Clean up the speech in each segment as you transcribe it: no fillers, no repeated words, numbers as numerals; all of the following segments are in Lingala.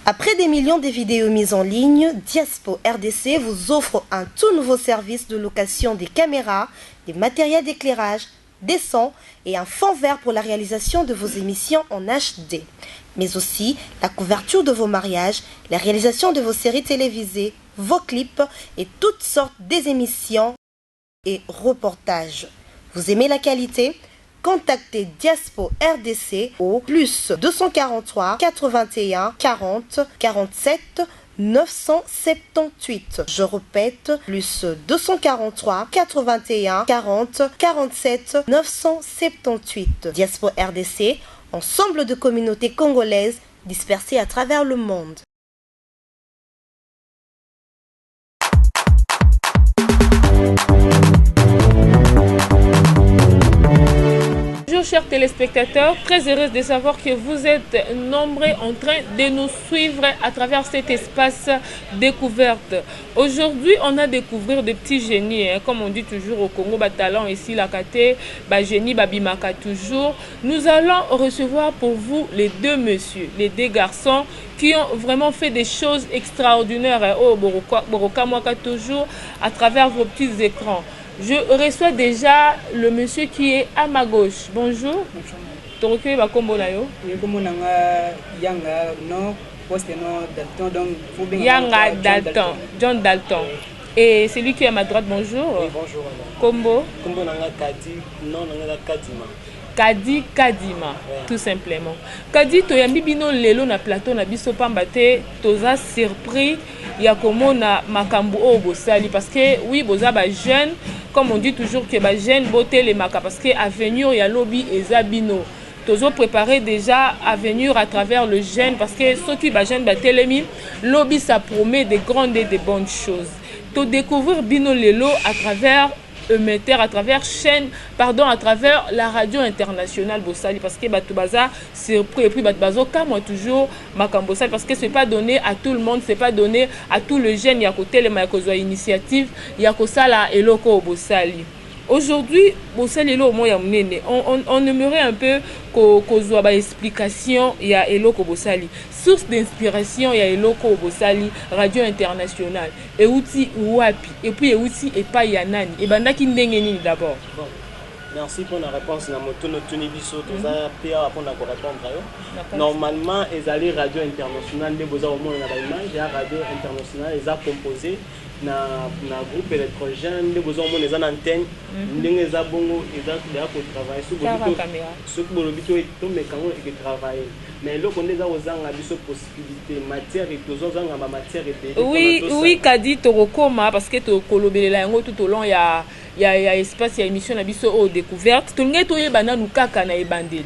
Après des millions de vidéos mises en ligne, Diaspo RDC vous offre un tout nouveau service de location des caméras, des matériels d'éclairage, des sons et un fond vert pour la réalisation de vos émissions en HD. Mais aussi la couverture de vos mariages, la réalisation de vos séries télévisées, vos clips et toutes sortes des émissions et reportages. Vous aimez la qualité ? Contactez Diaspo RDC au plus 243 81 40 47 978. Je répète, plus 243 81 40 47 978. Diaspo RDC, ensemble de communautés congolaises dispersées à travers le monde. Bonjour chers téléspectateurs, très heureuse de savoir que vous êtes nombreux en train de nous suivre à travers cet espace découverte. Aujourd'hui, on a découvert des petits génies, comme on dit toujours au Congo, talent ici, la kate, génie, babimaka toujours. Nous allons recevoir pour vous les deux messieurs, les deux garçons qui ont vraiment fait des choses extraordinaires au Boroka Mwaka toujours à travers vos petits écrans. Je reçois déjà le monsieur qui est à ma gauche. Bonjour. Bonjour. Tu es Kombo Nayo? Yanga, non, poste non, Dalton, donc Yanga Dalton, John Dalton. Et celui qui est à ma droite, bonjour. Oui, bonjour. Kombo? Kombo Nanga Kadi, non, Nanga Kadima. Kadi Kadima, ouais. Tout simplement. Kadi, tu as mis bino lelo na plateau na biso pambate, toza surpris. Ya komona makambu o bosali parce que oui boza ba jeune comme on dit toujours que ba jeune beauté les maka parce que avenir ya lobby ezabino tozo préparer déjà à venir à travers le jeune parce que ceux qui ba jeune ba telemi lobby ça promet des grandes et des bonnes choses. To découvrir bino lelo à travers émetteur à travers chaîne, à travers la radio internationale Bossali parce que Batubaza surpris et puis Batubazo comme moi toujours Makambosali parce que c'est pas donné à tout le monde, c'est pas donné à tout le jeune. Il y a côté les Mayakozwa initiative, il y a Kosala et Loko Bossali. Aujourd'hui, on aimerait un peu qu'on soit une explication. Il y a Eloko Bossali, source d'inspiration. Il y a Eloko Bossali, radio internationale. Et outil Wapi. Et puis et outil et pas Yanani. Et bandaki ndengeni d'abord. Bon, merci pour la réponse. Na moto no tuni biso toza PA pour répondre. Normalement, les alliés radio internationale de boza au monde na ba image, radio internationale les a composé. Na groupe électrogène de besoin mon les antennes ndenge za bongo exact de pour travailler sur bolobito et to mekango et travailler mais le connaît za ozanga biso possibilité matière et tous ozanga ma matière et oui Kadi torokoma parce que to kolobelela yango tout au long il y a espace il y a émission na biso au découverte to ngai to yebana nukaka na ebandeli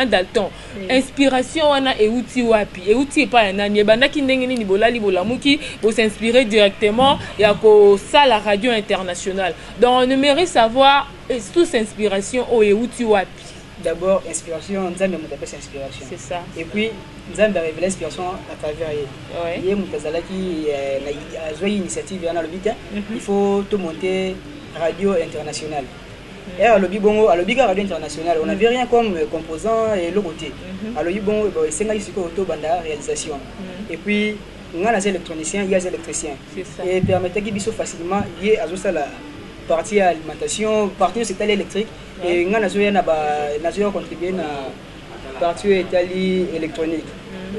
Dalton inspiration wana et outil wapi et outil pas nani ebandaki ndenge nini bolali bolamuki bo s'inspirer directement ya ko ça la radio internationale donc on aimerait savoir tous inspiration au et outil wapi. D'abord inspiration nzambe mutapesa inspiration c'est ça et puis nzambe a révélé l'inspiration à travers yé mutazalaki na joie initiative yana le but il faut tout monter radio internationale. Et à l'objet radio international, on n'avait rien comme composant et le côté. À l'objet bon, c'est un auto banda réalisation. Et puis on a des électroniciens, il y a des électriciens. Et permettait qu'ils puissent facilement lier à la partie alimentation, partie c'est électrique. Et on a des contribué à la partie électronique.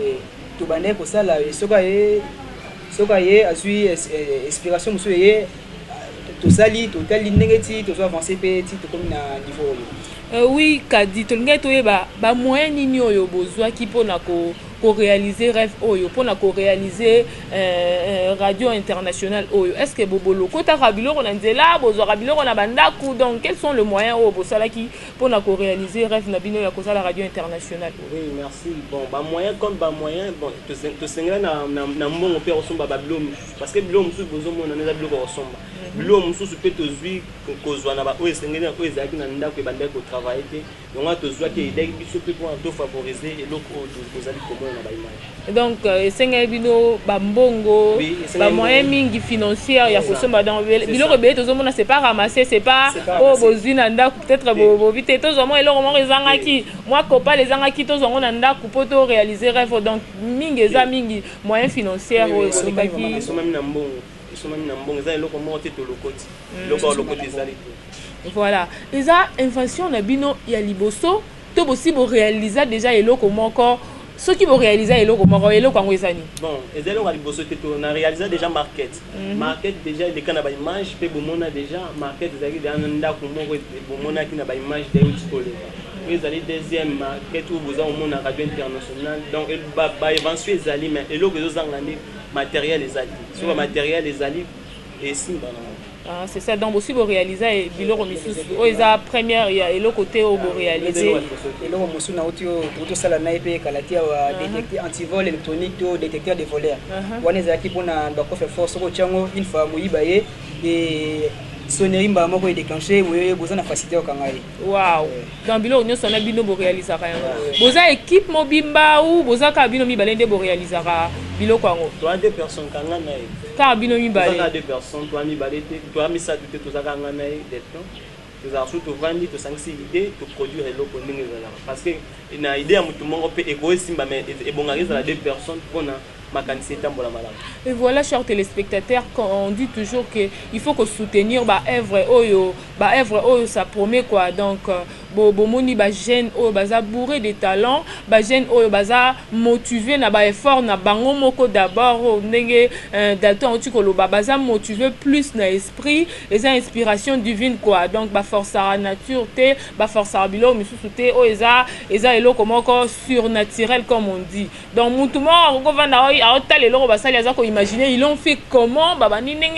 Et tout banda pour ça là, ce qu'il a eu inspiration monsieur. Tout ça, tout négatif, tout avancé, petit, tout comme niveau. Oui, Kadi, tout le monde moyen nino yo besoin qui pour réaliser rêve oyo, pour réaliser radio internationale oyo. Est-ce que bobolo kota rabilo on a là, bozo rabilo on a bandaku donc quels sont les moyens au bosala qui pour réaliser rêve nabino ya kosa la radio internationale. Oui, merci. Bon, moyen comme moyen, bon, to sengla na mbongo pe osomba bablom parce que blom sous bozo mona na bloko osomba. Blom sous peut to zui kozwa na ba o sengela ko ezaki na ndako e bandako travailler te. Donc to zwa ke ideki biso pe pour favoriser et loko ozali comment na ba image. Donc esenga bino ba mbongo ba moyen mingi financière ya kosomba dans biloko be tozomona c'est pas ramasser, c'est pas oh bozina nda peut-être bo vite tozomo eloko mo ezangaki moi kopa les angaki tozongo na nda kupoto réaliser rêve donc mingi eza mingi moyen financière o ekaki isoma mina mbongo eza eloko mo te to lokoti lokoti ezali. Voilà eza invention na bino ya liboso to bosi bo réaliser déjà eloko moko. Ceux qui vont réaliser eloko moko eloko yango ezani. Bon, ezelo ka liboso te to na réaliser déjà market. Market déjà de kana ba image pe bomona déjà market ezali déjà ndako moko bomona ki na ba image de utskole. Vous allez deuxième market où vous avez mon radio international donc il ba éventuellement ezali mais eloko ezozangani matériel ezali. Sur matériel ezali et simba. Ah, c'est ça donc aussi vous réaliser biloko misusu o eza première ya elo côté au vous réaliser eloko mosu na otio to sala na epé kalatia wa détecteur antivol électronique to détecteur de voleurs wana ezaki pona ba ko faire force ko chango une fois moyiba ye et sonnerie mba moko e déclencher we boza na facilité o kangai. Wow donc biloko nyo sona bino bo réaliser ka yango boza équipe mobimba ou boza ka bino mi balende bo réaliser ka biloko yango toi deux personnes kanga na car bino mi balé toi deux personnes toi mi balé toi mi ça tout to za kanga na des temps nous avons surtout vendu to sanksi idée to produire eloko ndenge za parce que na idée ya mutu moko pe ego simba mais et bongariza la deux personnes pona. Et voilà, chers téléspectateurs, quand on dit toujours qu'il faut que soutenir bah œuvre oyo ça promet quoi. Donc bomoni ba jeune oyo baza bourré de talents, ba jeune oyo baza motivé na ba effort na bango moko d'abord ndenge Dalton otikolo baza motivé plus na esprit les inspirations divines quoi. Donc ba force à nature te ba force à bilo misusu te o eza eloko moko surnaturel comme on dit. Donc mutu mo ko vanda aota lelo basali azako imaginer ils l'ont fait comment baba ni ndenge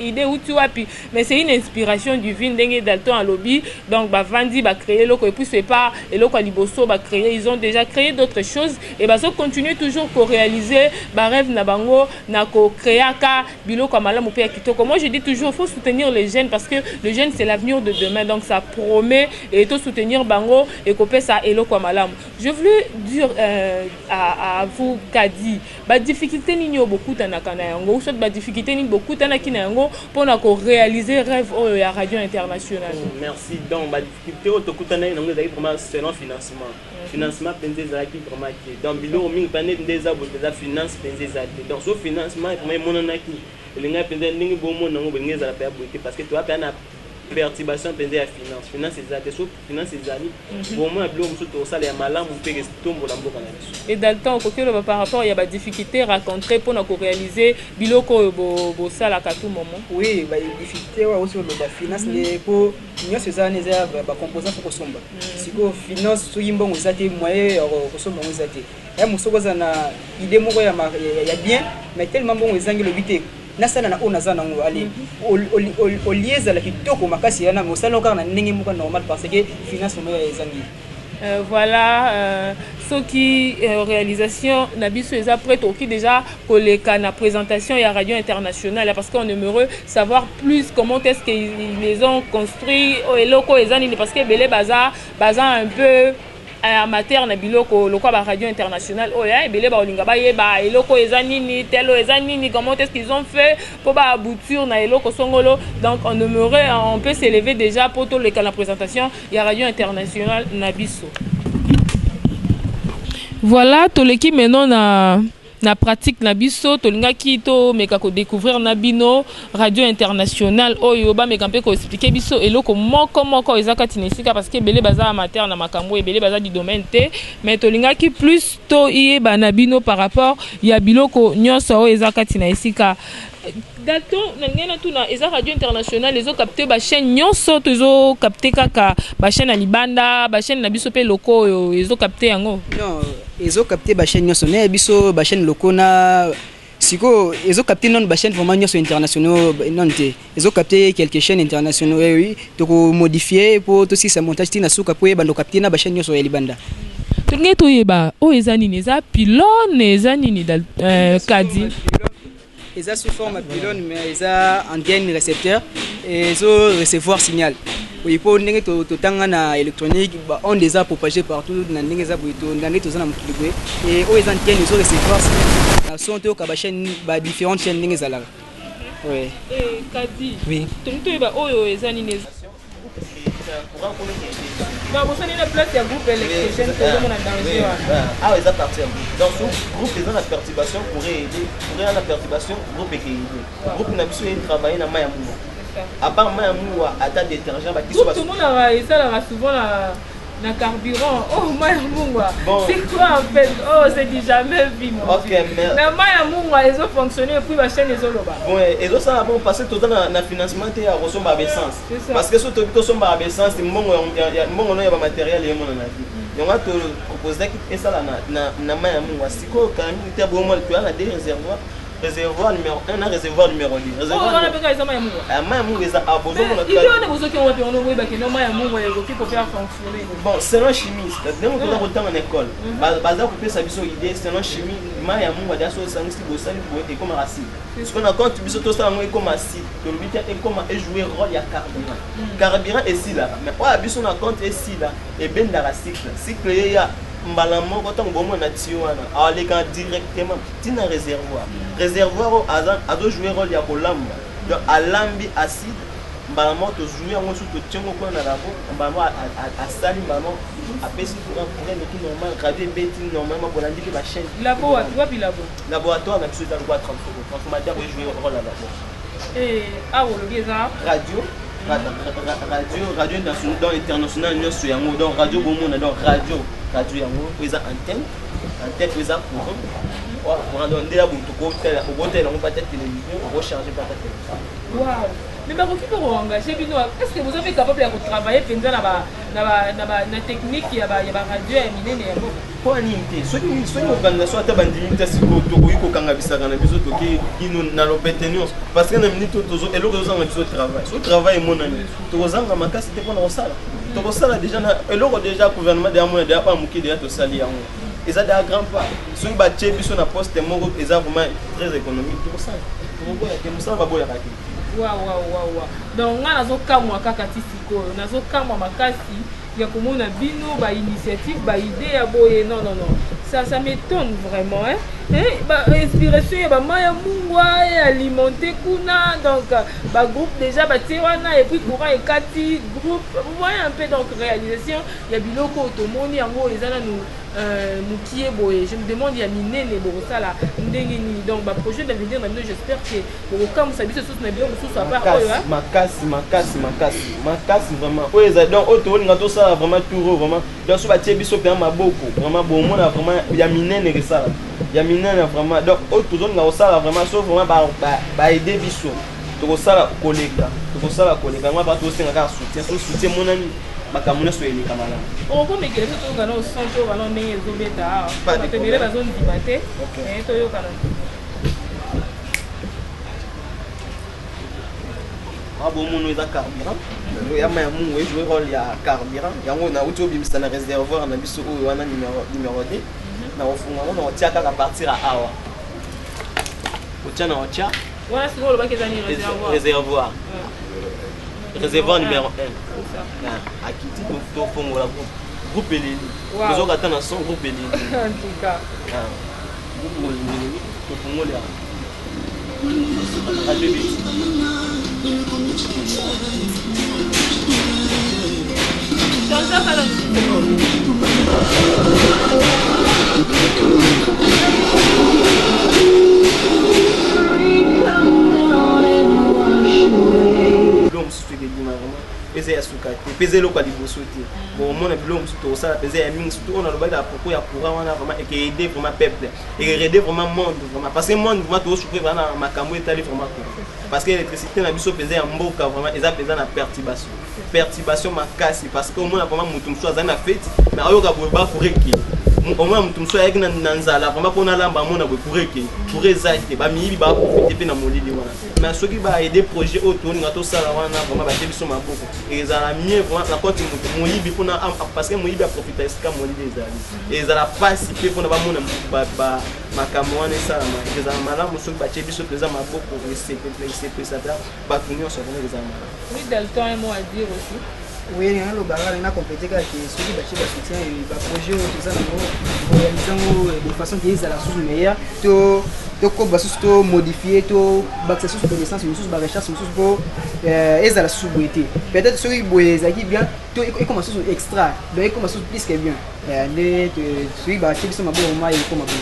idée uti wapi mais c'est une inspiration divine ndenge Dalton à lobby donc ba vandi ba créer loko et puis c'est pas eloko liboso ba créer ils ont déjà créé d'autres choses et ba so continuer toujours ko réaliser ba rêve na bango na ko créer ka biloko malamu pe kitoko. Moi je dis toujours faut soutenir les jeunes parce que le jeune c'est l'avenir de demain donc ça promet et to soutenir bango et ko pe ça eloko malamu. Je voulais dire à vous Kadi ba difficulté nini beaucoup tanaka na yango ou soit ba difficulté nini beaucoup tanaki na yango pona ko réaliser rêve au ya radio internationale. Merci. Donc ba difficulté au tokutana na ngo ezali vraiment selon financement penze ezalaki vraiment qui donc biloko mingi pande ndeza boteza finance penze ezali donc so financement pour moi monanaki elinga penze ndingi bomo nango bengi ezala pa boité parce que tu as pas na perturbation penze ya finance ezali so finance ezali pour moi biloko musu to sala ya malamu pe que tombo la mboka na biso. Et dans le temps kokelo par rapport il y a ba difficulté rencontré pour na ko réaliser biloko bo sala ka tout moment. Oui ba difficulté wa aussi le ba finance les pour nyo seza neza ba composant ko somba siko finance so yimbongo zati moyen ko somba ngo zati ya musoko za na idée moko ya bien mais tellement bon ezangi le bité nasana na ona zana ngo ali o lieza la kitoko makasi yana mosalo kana ndenge moko normal parce que finance mo ya ezangi. Voilà ce qui réalisation nabiso est prêt au qui déjà collègue na présentation et à radio internationale parce qu'on aimerait savoir plus comment est-ce qu'ils les ont construit et loko ezani parce que belé baza un peu amateur na biloko loko ba radio internationale oya ebele ba olinga ba yeba eloko ezani ni telo ezani ni comment est-ce qu'ils ont fait pour ba aboutir na eloko songolo. Donc on peut s'élever déjà pour tout le cas la présentation ya radio internationale na biso. Voilà tout l'équipe maintenant na pratique na biso tolinga kito meka ko découvrir na bino radio internationale oyo ba meka mpe ko expliquer biso eloko moko ezaka tinesika parce que belé baza amateur na makambo et belé baza du domaine te mais tolinga ki plus to yeba na bino par rapport ya biloko nyonso oyo ezaka tinesika. Dalton nangena tuna eza radio internationale les ont capté ba chaîne nyonso tozo capté kaka ba chaîne na libanda ba chaîne na biso pe loko oyo ezo capté yango. Non ezo capté ba chaîne nyonso na biso ba chaîne loko na siko ezo capté non ba chaîne vraiment nyonso internationaux non te ezo capté quelques chaînes internationaux oui to ko modifier pour to si ça montage tina suka po bando capté na ba chaîne nyonso ya libanda. Tunge to yeba o eza nini eza pylone eza nini dal Kadi ils ont sous forme pylône mais ils ont antenne récepteur et ils ont recevoir signal. Oui, pour nous, tout électronique, on les a propagés partout dans les et où ils antennes, ils ont recevoir signal. Sont au différentes chaînes oui. Et Kadi, oui. Tu bah, vous avez la place de groupe électrogène pour le monde en danger. Ah, ils ont parti. Donc, ce groupe, ils ont la perturbation pour aider. Pour la perturbation, le groupe est aidé. Le groupe n'a pas travaillé dans Maya Moua. À part Maya Moua, à ta détergent, tout le monde a souvent la carburant. Oh, Maya Moua. C'est quoi en fait? Oh, c'est du jamais vu. Ok, mais. Mais Maya Moua, ils ont fonctionné et puis la chaîne est solo. Bon, et donc ça va passer tout le temps dans le financement et à recevoir des sens. Parce que surtout que son bar essence, il y a un matériel et mon avis. Il y a tout proposé et ça là na Maya Moua. Si quoi quand même il y a beaucoup de des réservoirs. Réservoir numéro 1 et réservoir numéro 2. Réservoir on a besoin de Maya Moua. Maya Moua, ils ont besoin de. Il y a besoin qui ont été en eau, mais Maya Moua pour faire fonctionner. Bon, c'est un chimiste. Dès qu'on a autant en école, basé pour faire sa idée, c'est un chimie. Maya Moua, il y a ce sang qui doit être comme acide. Ce qu'on a quand tu dis tout ça, c'est comme acide. Le but est comment jouer rôle, il y a carburant. Carburant est ici là. Mais quoi, on a compte ici là. Et bien dans la cycle. Cycle, il y a. Mbalamon quand on bombe na tiwana aller quand directement tina réservoir réservoir a do jouer rôle ya kolamba donc alambi acide mbalamon to jouer en sous to tchengo ko na labo mbalamon a sali mbalamon a pesi pour un qui normal radio beti normalement pour indiquer ma chaîne labo laboratoire na biso dans quoi transformateur pour jouer rôle là labo et le bieza radio national international donc radio bomona donc radio yango ils ont antenne ils ont courant pour donner la boutique au hôtel on peut être télévision on va charger par la télévision. Waouh, mais par contre pour engager bino est-ce que vous avez capable de travailler pendant la technique il y a radio et minene yango pour animer ceux organisation ata bandimita siko to ko kanga bisaka na biso to ki ino na l'obtenance parce que na minute tozo eloko tozo na biso travail so travail mon ami to zanga makasi te pona osala to osala déjà na eloko déjà gouvernement de amona de pas muki déjà to sali yango ils ont des grands pas ceux ba tché biso na poste moko ils ont vraiment très économique to ça to boya ke musala ba boya kaki waouh donc nga nazokamwa kaka ti sikoyo nazokamwa makasi ya komona bino ba initiative ba idée ya boye non ça m'étonne vraiment inspiration ya ba Maya Moua et alimenter kuna donc ba groupe déjà ba tiwana et puis courant et kati groupe vous voyez un peu donc réalisation ya biloko otomoni yango ezana nous mukie boye je me demande ya minene bokosala ndenge nini donc ba projet d'avenir na bino j'espère que bokokamwisa biso susu na biloko mosusu apart oyo makasi vraiment oyo eza donc oyo tolinga tosala vraiment tour vraiment donc so batie biso mpe maboko vraiment bomona vraiment ya minene kesala ya minene vraiment donc oyo tozolinga kosala vraiment so vraiment baide biso tokosala koleka ngo pa tosenga kaka soutien monani makambo nyonso eleka malamu okomekele so toyokana osanto wana ndenge ezobeta awa tebele bazondima te toyokana abomono eza carburant ya Maya Moua jouer rôle ya carburant yango na uti obimisa na réservoir na biso oyo wana numéro 2 na ofunga ngo na otia kaka partir à awa otia na otia wana sikoyo olobaki eza ni réservoir numéro 1 akiti tofongola groupe eleli tozokata na son groupe eleli en tout cas groupe eleli tofongola radio beti pese ya suka te pese eloko ya liboso te bomona biloko mosusu tokosala pese ya mingi surtout on a lobaki ya propos ya courant wana vraiment ekeyede vraiment peuple ekeyede vraiment monde vraiment parce que monde vraiment tozosouffrir vraiment na makambo etali vraiment courant parce que électricité na biso pese ya mboka vraiment eza pese na perturbation makasi parce que omona vraiment moto mosusu azali na fete mais ayoka boye bakoreki au moins mutu mosusu ayaki na nzala vraimen mpona alamba mona boye pour eza te bamiyibi baprofite mpe na molili wana mais soki baede projet oyo toninga tosala wana vraimen bate biso maboko ezala mieux vraimen na koti moyibi mpona parce que moyibi aprofita esika molili ezali ezala pasi mpe mpona bamona makambo wana esalama ezala malamu soki batie biso mpenza maboko esepesa ta bato nyonso vraimen ezala malamu. Oui, Dalton, un mot à dire aussi. Oui, il y a un bagage qui a complété ceux qui soutien et le projet de façon qui est à la source meilleure. To modifier, to baxer sur connaissance, une source de recherche, une source pour à la source beauté. Peut-être ceux qui bien, to et comme source extra, donc comme source plus que bien. Les ceux qui bâtissent sont mabou au maï comme mabou.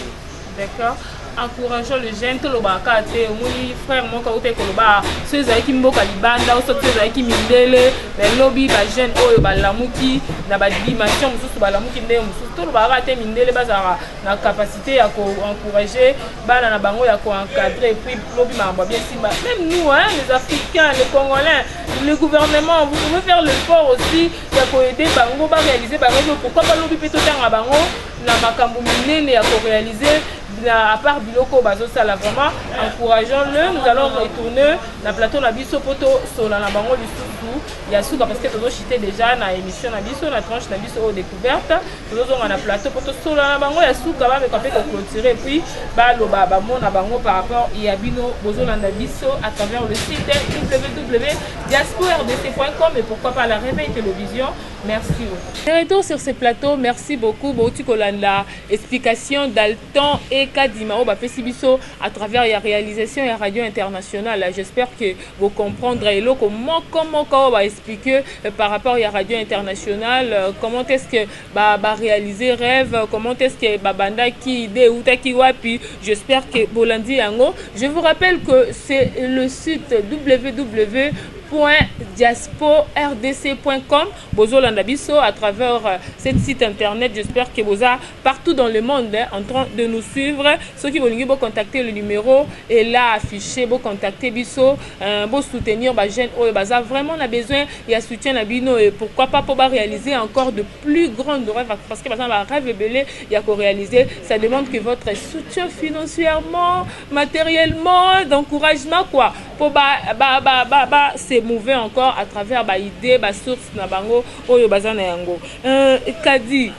D'accord. Encourageons le jeune to lobaka te omoni frère moko ote koloba ceux qui mboka libanda ou ceux qui mindele mais lobby ba jeune oyo balamuki na ba dimension mususu balamuki nde mususu to lobaka te mindele bazara na capacité ya ko encourager bana na bango ya ko encadrer et puis lobby mamba bien simba même nous hein les Africains les Congolais le gouvernement vous pouvez faire l'effort aussi ya ko aider bango ba réaliser bango pourquoi pas lobby peut tanga bango na makambo minene ya ko réaliser à part Biloko Bazosala vraiment encourageons-le. Nous allons retourner dans le plateau de Bisso Poto sur la bango du Soudou. Il y a Souga parce que nous avons déjà dans l'émission de Bisso, la tranche de Bisso aux découvertes. Nous avons un plateau Poto sur la bango. Il y a Souga mais quand on clôturer puis Baloba Bamon à bango par rapport à Yabino Bozolanda Bisso à travers le site www.diaspora-rdc.com et pourquoi pas la Réveil Télévision. Merci. De retour sur ce plateau, merci beaucoup. Bouti Kolanda, explication Dalton et Kadima Fessibiso à travers la réalisation et la radio internationale. J'espère que vous comprendrez comment on va expliquer par rapport à la radio internationale, comment est-ce que réaliser rêve, comment est-ce que banda qui idée ou qui wapi. J'espère que Bolandi Yango. Je vous rappelle que c'est le site www.diaspora-rdc.com Bozolanda Bisso à travers ce site internet. J'espère que vous êtes partout dans le monde en train de nous suivre. Ceux qui veulent contacter le numéro est là affiché, vous contacter Bisso, vous soutenir les jeunes. Vraiment on a besoin il y a soutien à Bino et pourquoi pas pour réaliser encore de plus grandes rêves parce que par exemple rêve belé il y a qu'à réaliser, ça demande que votre soutien financièrement, matériellement, d'encouragement quoi pour se mouver encore à travers idée, source na bango oyo bazana yango. Kadi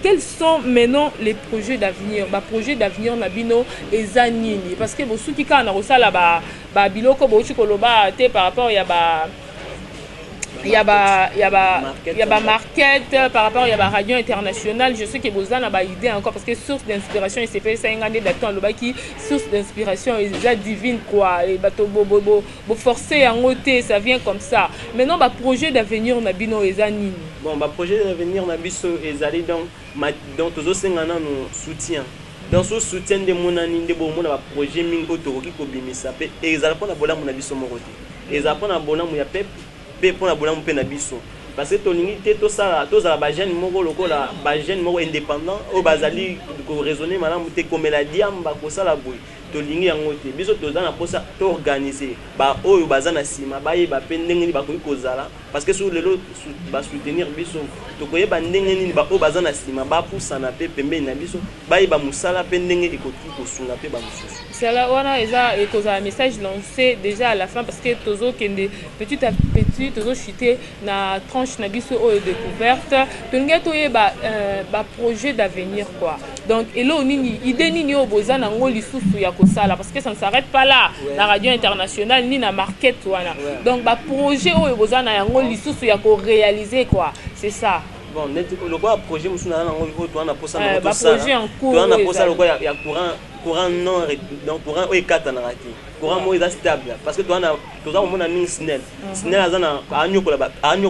quels sont maintenant les projets d'avenir? Projets d'avenir na bino ezanini parce que bo suki kana rosala biloko bo chikoloba te par rapport il y a market par rapport il y a radio internationale. Je sais que vous avez une idée encore parce que source d'inspiration il s'est fait ça qui source d'inspiration est divine quoi et forcer en ôter ça vient comme ça. Maintenant projet d'avenir na bino ezanini. Bon projet d'avenir na biso ezali donc tozo sengana no soutien. Dans ce soutien de mon année de bon mon projet mingi otoroki ko bimisa pe ezala pona bola mon biso moko te. Ezala pona bola mo ya pep pour la bonne peine biso parce que tolingi to ça tous la bagène moko lokola bagène moko indépendant au bazali ko raisonner malamu te comme la diamba ko sala boy tolingi yango te biso toza na posa to organiser oyo bazana sima ba pendenge ba ko kozala parce que sur le lot ba soutenir biso to koyeba ndenge nini o bazana sima ba poussana pe pembe na biso ba musala pendenge ekoki ko sunga pe ba mususu. C'est là on a un message lancé déjà à la fin parce que tozo kende petit à petit tozo chuter na tranche na biso o découverte tolinga toyeba projet d'avenir quoi. Donc elo nini idée nini o bozana ngo lisusu ya kosala parce que ça ne s'arrête pas là la radio internationale ni na market wana. Donc projet o bozana yango lisusu ya ko réaliser quoi. C'est ça. Bon, le projet musuna na ngo to na posa na to ça. Projet en cours. To na posa le ya courant non donc courant o ekata na rati. Courant mo est stable parce que to na mona ning snel. Snel azana anyo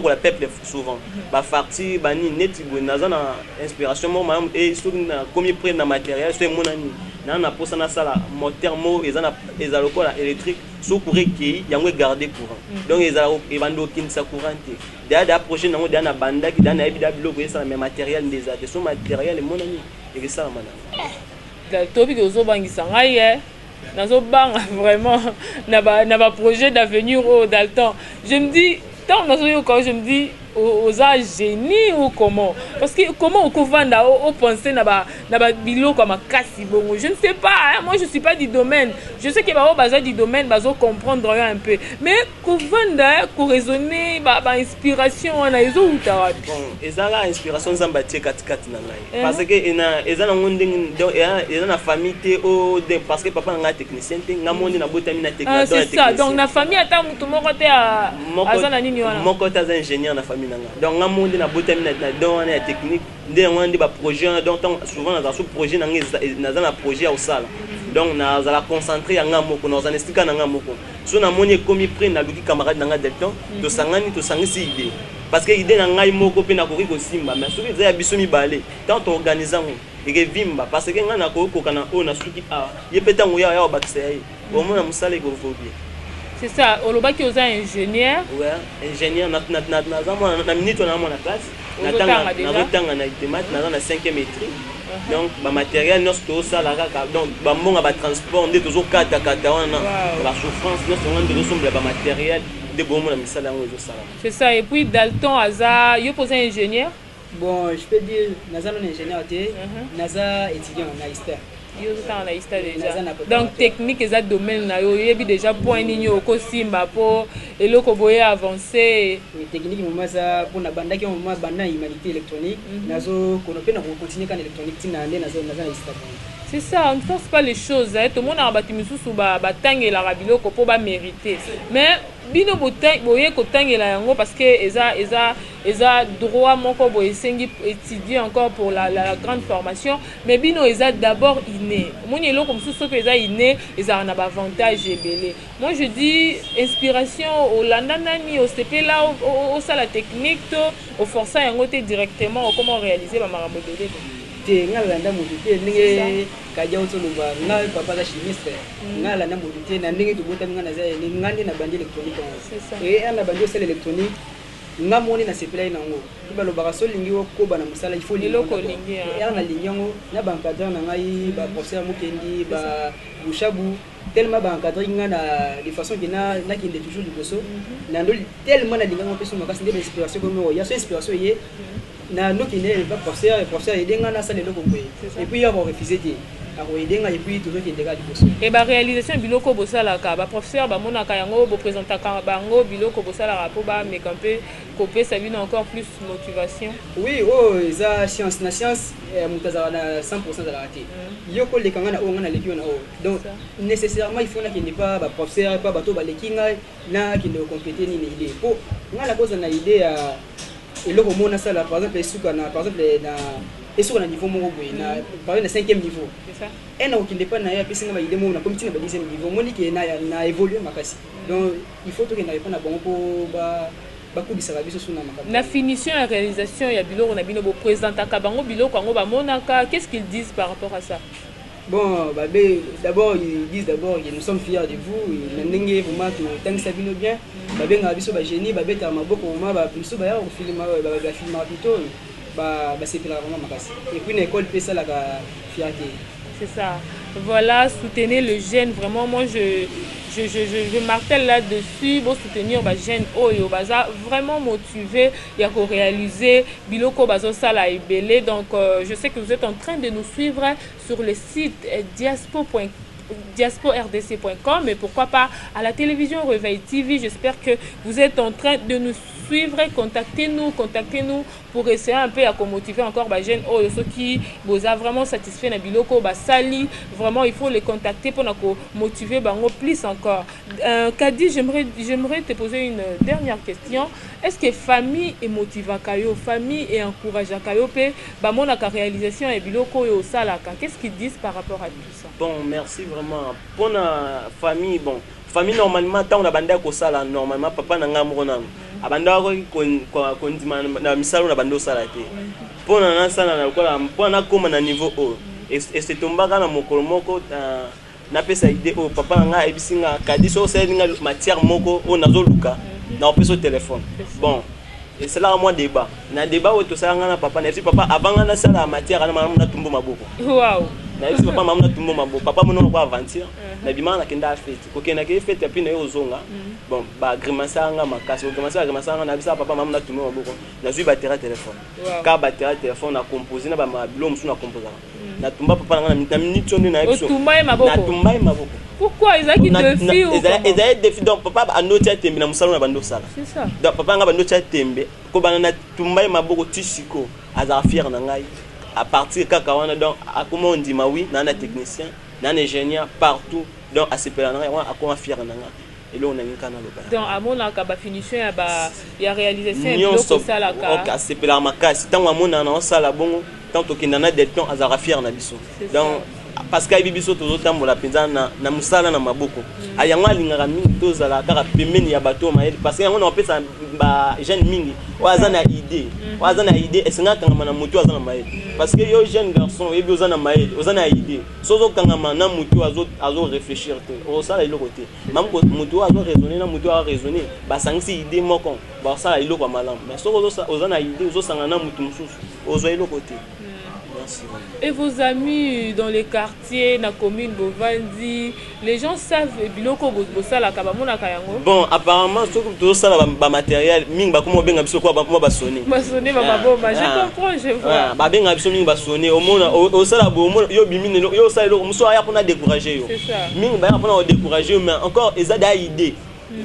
la peuple souvent. Ba farti ba ni net go nazana inspiration mo mam et sur na comme près na matériel c'est mona ni. Na posa na sala moteur mo ezala ko la électrique sous courant qui yango garder courant. Donc ezala evando kinsa courant. Derrière prochaine nango na banda ki dana ebida biloko esa mais matériel des arts son matériel mon ami et ça mana la topic ozo bangisa ngai nazo banga vraiment na ba projet d'avenir au Dalton. Je me dis tant nazo yo quand je me dis aux génie ou comment? Parce que comment on vanda au penser na ba bilo comme kasi bongo. Je ne sais pas, hein? Moi je suis pas du domaine. Je sais que ba au bazar du domaine bazo comprendre un peu. Mais ko vanda ko raisonner ba inspiration na izo utawa. Bon, ezala inspiration zambati katikati na ngai. Parce que ezana ngonding eza na famille te o de parce que papa nga technicien te ngamondi na botami na technicien. C'est ça. Donc na famille ata mutu moko te azana nini wana. Moko ta ingénieur na famille nanga. Donc ngamondi na botami na don na technique nde ngandi ba projet donc souvent na sous projet na na projet au sala. Donc na za la concentrer nga moko na za nestika na nga moko. So na moni komi prendre na luki camarade nanga delton to sangisi idée. Parce que idée na ngai moko pe na koki ko simba mais soki za biso mi balé tant organiser et vimba parce que nga na ko kana o na suki a yepeta ngo ya bakisa yi au moins na musale ko phobie. C'est ça, olobaki oza ingénieur. Ouais, ingénieur na minute na mon classe. Na tanga na itemate na 5e maîtrise. Donc ba matériel nos to sala ka donc ba mbonga ba transport nde toujours kata wana ba souffrance nos on de ressemble ba matériel de bon na misala ngo zo sala. C'est ça et puis Dalton Aza, yo posé ingénieur. Bon, je peux dire naza non ingénieur té, naza étudiant na ISTA. Yo ça na ISTA déjà. Donc technique et ça domaine na yo yebi déjà point nini oko simba po eloko boye avancer. Technique moi ça pour na banda ki moi banda humanité électronique nazo konope na continuer kan électronique tina ndé naza ISTA. C'est ça, on ne force pas les choses. Tout le monde a battu sous batang la rabilo ko po ba mériter. Mais bino botang boye ko tangela yango parce que eza droit moko boye sengi étudier encore pour la grande formation mais bino eza d'abord inné. Moni eloko msusu ko eza inné, eza na ba avantage ebele. Moi je dis inspiration au landanani au CP là au sala technique au força yango te directement comment réaliser ba marambo belé. Nga landa moduté ndenge kaja utuluba nga papa la chimiste nga landa moduté na ndenge tubota nga na za ni ngande na bandi électronique et na bandi sel électronique nga moni na sepela ina ngo balo baraso lingi ko bana musala il faut loko lingi ya na lingi ngo na bankadra na ngai ba professeur mukendi ba bushabu tellement bankadra nga na de façon que na kinde toujours liboso na ndo tellement na linga ngo peso makasi de inspiration comme ya so inspiration yé na no qui n'est pas professeur aider nga na salle loko boye et puis avoir refusé ti ako aider nga et puis toujours qui dégage boso et ba réalisation biloko bosala ka ba professeur ba monaka yango bo présenter ka bango biloko bosala rapo ba mais quand peu copé ça vient encore plus motivation. Oui oh ça science na science mutaza na 100% de la raté yoko le kanga na o nga na lekio na o donc nécessairement il faut na qui n'est pas ba professeur pas bato ba lekinga na qui ne compléter ni idée po nga la cause na idée à et là au monde ça là par exemple par exemple na niveau moko boy na par exemple 5e niveau c'est ça et na qui dépend na ya pesi na idée mo na comité na 10e niveau moni qui na évoluer makasi donc il faut que na répondre bon pour ba kubisa biso suna makasi na finition la réalisation ya biloko na bino bo présenter ka bango biloko ngo ba monaka qu'est-ce qu'ils disent par rapport à ça? Bon, d'abord ils disent d'abord que nous sommes fiers de vous et ndenge vraiment que tant que ça vient bien nga biso ba génie ba beta maboko vraiment ba biso ba ya au film ba film plutôt ba c'est vraiment makasi et puis l'école fait ça la fierté. C'est ça. Voilà, soutenez le jeune vraiment moi je martèle là-dessus pour soutenir les jeunes oyo baza vraiment motivé ya ko réaliser biloko bazo sala ebele donc je sais que vous êtes en train de nous suivre sur le site diaspora-rdc.com mais pourquoi pas à la télévision Réveil TV. J'espère que vous êtes en train de nous suivre. Contactez-nous pour essayer un peu à motiver encore les jeunes oh ceux qui vous a vraiment satisfait na biloko ba sali vraiment il faut les contacter pour nous motiver bango plus encore. Kadi, j'aimerais te poser une dernière question. Est-ce que famille et motiva kayo famille et encourage kayo pe ba mona ka réalisation et biloko yo salaka qu'est-ce qu'ils disent par rapport à tout ça? Bon, merci vraiment pour la famille. Bon, famille normalement tant on a bandé ko sala normalement papa na ngamro na abanda ko na misalo na bando sala te pour na sala na ko pour na koma na niveau haut et c'est tombaka na mokolo moko na pesa idée au papa nga ebisinga kadi so selinga matière moko o nazo luka na peso téléphone. Bon, et c'est là moi débat na débat où tout ça nga na papa na papa avant na sala matière na tumbo maboko. Wow. na isi papa mamu na tumbo mabo papa mono kwa aventure na bima na kenda fete ko kena ke fete puis na yo zonga bon ba grimasanga makasi grimasanga na bisa papa mamu na tumbo mabo na zui batera téléphone ka batera téléphone na composer na ba mabilo musu na composer na tumba papa na minute onde na biso tumba maboko pourquoi ils a qui défi ou ils a défi donc papa a noté tembe na musalo na bando sala c'est ça donc papa nga bando tembe ko bana na tumba maboko tisiko aza fier na ngai à partir kaka wana donc à comment on dit ma oui na technicien na ingénieur partout donc à sepela na wana akoma fier na nga et là on a une canal donc à mon ka ba finition ya réalisation bloko sala ka OK à sepela makasi tant amona na sala bongo tant to kinana de temps azara fier na biso donc parce que biso toujours tambola penza na musala na maboko ayanga lingaka mingi tozala kaka pembeni ya bato maele parce que yango na pesa ba jeune mingi waza na idée esenga kanga na mutu azana maele parce que yo jeune garçon yebi ozana maele ozana idée sozo kanga na mutu azo réfléchir te o sala ilo côté même mutu azo raisonner na mutu a raisonner ba sangisi idée moko ba sala ilo kwa malamu mais sozo ozana idée ozo sanga na mutu mususu ozo ilo côté. Et vos amis dans les quartiers, na commune Bovandi, les gens savent biloko bosala ka bamona ka yango. Bon, apparemment ce que tout ça ba matériel mingi ba komo benga biso kwa ba sonner. Ba sonner ba bomba, je comprends, je vois. Ba benga biso mingi ba sonner au mona au sala bo yo bimine yo sala yo muso aya pona décourager yo. C'est ça. Mingi ba pona décourager mais encore eza da idée.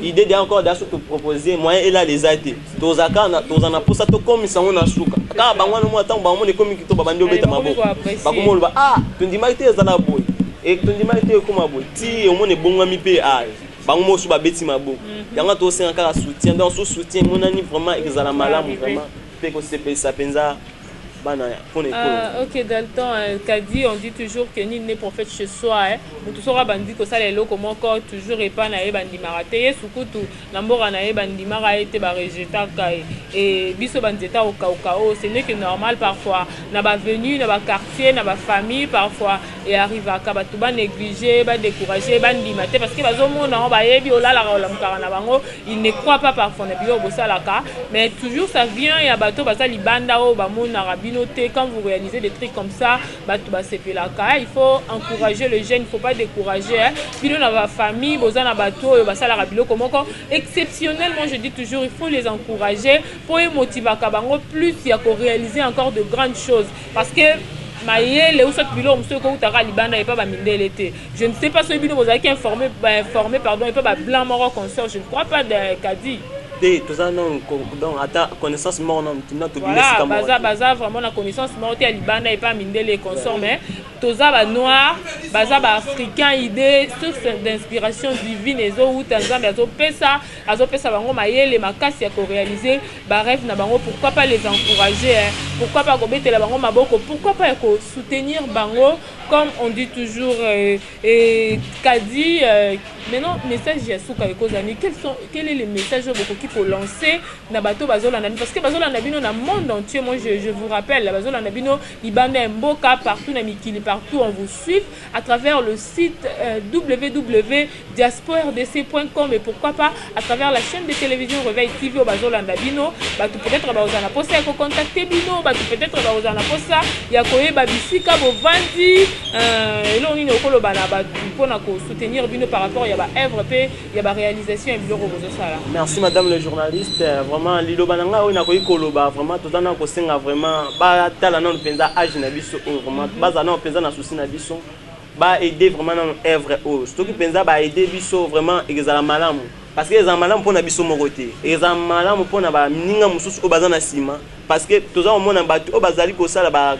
Idée de encore d'asso te proposer moyen et là les aider tozaka na tozana posa to komisa ngona suka ka bangwana mo atango bango ne komiki to babandi obeta maboko bakomoloba tundima ite ezala boy et tundima ite koma boy ti o mone bonga mi pe bango mo su ba beti maboko yanga to senga ka soutien donc sous soutien monani vraiment ezala malamu vraiment pe ko sepe sa penza. Ok, dans le temps, Kadi, on dit toujours que ni n'est prophète chez soi. Mais tout ça, bandi que ça les lots comme encore toujours et pas naé bandi maraté. Soukutu, n'ambora naé bandi maraté ba rejeta kai et biso bandeta au cao. Ce n'est que normal parfois. N'a pas venu, n'a pas quartier, n'a pas famille parfois et arrive à kabatu ba négliger, ba décourager, bandi maté parce que bazo mo na ba yebi ola la olam karana bango. Il ne croit pas parfois na bio bossa la ka, mais toujours ça vient et à bateau basa libanda o ba mo na noter quand vous réalisez des trucs comme ça, il faut encourager le jeune, il ne faut pas décourager. Puis dans la famille, exceptionnellement, je dis toujours, il faut les encourager pour les motiver à plus, il y a qu'à réaliser encore de grandes choses. Parce que je ne sais pas si vous avez informé, pardon, et pas blanc mort concert, je ne crois pas de Kadi. Tout ça non donc attends connaissance mort non tu voilà baza vraiment la connaissance mort à libanda et pas mindé les consorts mais tout ça ba noir baza ba africain idée source d'inspiration divine et zo ou tanzambe azo pesa bango mayele makasi ya ko réaliser ba rêve na bango pourquoi pas les encourager pourquoi pas gobetela bango maboko pourquoi pas ko soutenir bango comme on dit toujours Kadi maintenant message ya suka ekozani quel est le message beaucoup qu'il faut lancer na bato bazolanda parce que bazolanda bino na monde entier moi je vous rappelle la bazolanda bino libanda mboka partout na mikili partout on vous suit à travers le site www.diaspora-rdc.com et pourquoi pas à travers la chaîne de télévision Réveil TV au bazolanda bino bato peut-être bazolanda posa ya ko contacter bino bato peut-être bazolanda posa ya koyeba bisika bovandi elon nini okoloba na bato mpona ko soutenir bino par rapport ya ba œuvre pe ya ba réalisation et biloko bozosala. Merci madame le journaliste vraiment liloba nanga oyo nakoyi koloba vraiment tozana ko senga vraiment ba tala na penza age na biso vraiment baza na penza na souci na biso ba aider vraiment na œuvre o surtout que penza ba aider biso vraiment ezala malamu parce que ezala malamu pona biso mokote ezala malamu pona ba ninga mususu o baza na sima parce que toza omona bato o bazali ko sala ba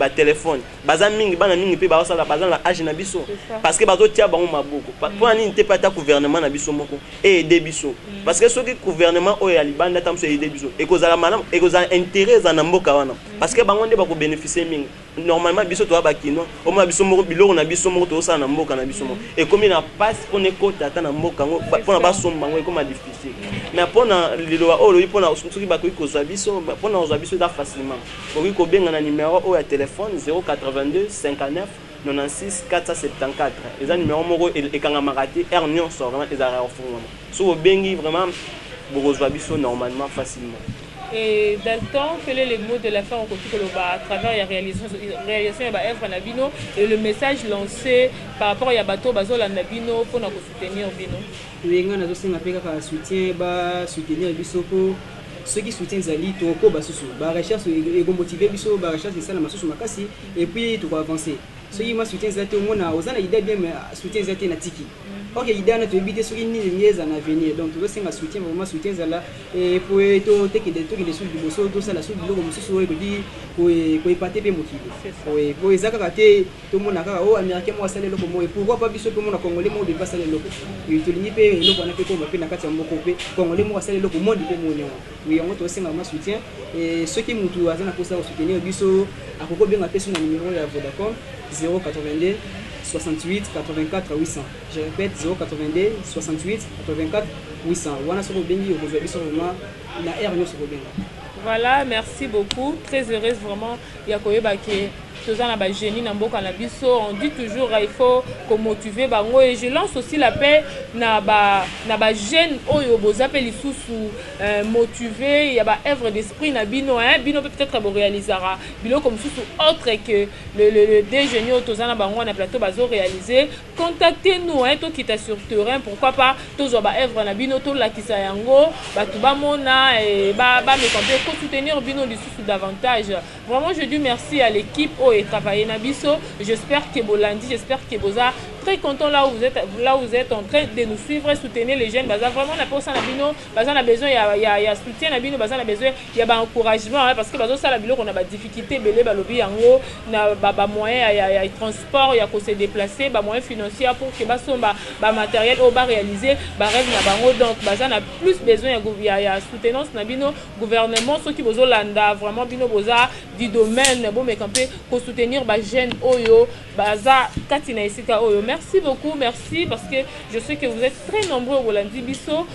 téléphone baza mingi bana mingi pe ba sala baza na age na biso parce que bazo tia bango maboko pour ni te pata gouvernement na biso moko et aider biso parce que ce que gouvernement o ya libanda tamso aider biso e kozala malamu e kozala intérêt za na mboka wana parce que bango nde ba ko bénéficier mingi normalement biso to ba kino o ma biso moko biloko na biso moko to sala na mboka na biso moko et comme na passe pour ne kota ta na mboka ngo pona ba somba ngo comme difficile mais pona lilo o lo pona soki ba ko kozwa biso pona ozwa biso da facilement oki ko benga na numéro o ya téléphone 082 59 96 474 eza numéro moko ekanga makati er nyonso vraiment ezara ofungama so bengi vraiment bokozwa biso normalement facilement. Et Dalton, quel est le mot de la fin au côté à travers la réalisation de l'œuvre Nabino et le message lancé par rapport à Yabato Bazola Nabino pour nous soutenir Bino? Oui, on a aussi un soutien, soutenir Bisoko. Ceux qui soutiennent Zali, tu vas recherche et motiver Biso, recherche de ça dans ma source makasi et puis tu vas avancer. Ceux qui soutiennent Zali, on a idée bien, mais soutien Zali na tiki. Ok, l'idée est de éviter ceux qui n'y en avenir. Donc, tu dois soutien, vraiment soutien Zala et pour te que des trucs de sous du bosso, tout ça, la sous du logo, monsieur, pour épater et motiver. Oui, pour les accater, tout le monde a dit, oh, américain, moi, ça les locaux, et pourquoi pas Biso, tout le monde a congolais, moi, de passer les locaux. Et tu n'y peux, et l'on a fait comme un peu dans la carte, congolais, moi, ça les locaux, moi, du peu, oui, on va aussi vraiment soutien. Et ceux qui m'ont tout à pour ça, soutenir Biso, à propos bien appelé sur le numéro de Vodacom, 082 68 84 800. Je répète, 082 68 84 800. Voilà, merci beaucoup. Très heureuse vraiment. On dit toujours qu'il faut motiver et je lance aussi l'appel na ba jeune oyo bozapeli sous motiver, il y a ba œuvre d'esprit na bino bino peut-être bo réalisera bilo comme sous autre que le déjeuner tozana bango na plateau bazo réaliser, contactez-nous to kita sur terrain, pourquoi pas tozo ba œuvre na bino to la kisa yango ba tu ba mona et ba me compter pour soutenir bino sous davantage. Vraiment je dis merci à l'équipe et travailler Nabiso. J'espère que Bolandi, j'espère que Boza très content là où vous êtes en train de nous suivre et soutenir les jeunes. Baza vraiment la personne Nabino, Baza a besoin, il y a soutien Nabino, Baza a besoin, il y a encouragement parce que Baza ça la bilo on a des difficultés, belé balobi en haut, na ba moyen, il y a transport, il y a qu'on se déplacer, ba moyen financier pour que baso ba matériel au bas réaliser, ba rêve na bango donc Baza a plus besoin il y a soutenance Nabino gouvernement ceux qui Bozo landa vraiment bino Boza du domaine bon mais campé pour soutenir ba jeune oyo baza katina isika oyo. Merci beaucoup, merci parce que je sais que vous êtes très nombreux au Bolandi Biso.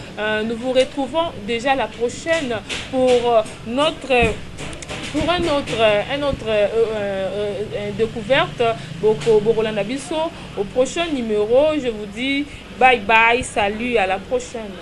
Nous vous retrouvons déjà la prochaine pour un autre découverte Bolandi Biso. Au prochain numéro, je vous dis bye bye, salut, à la prochaine.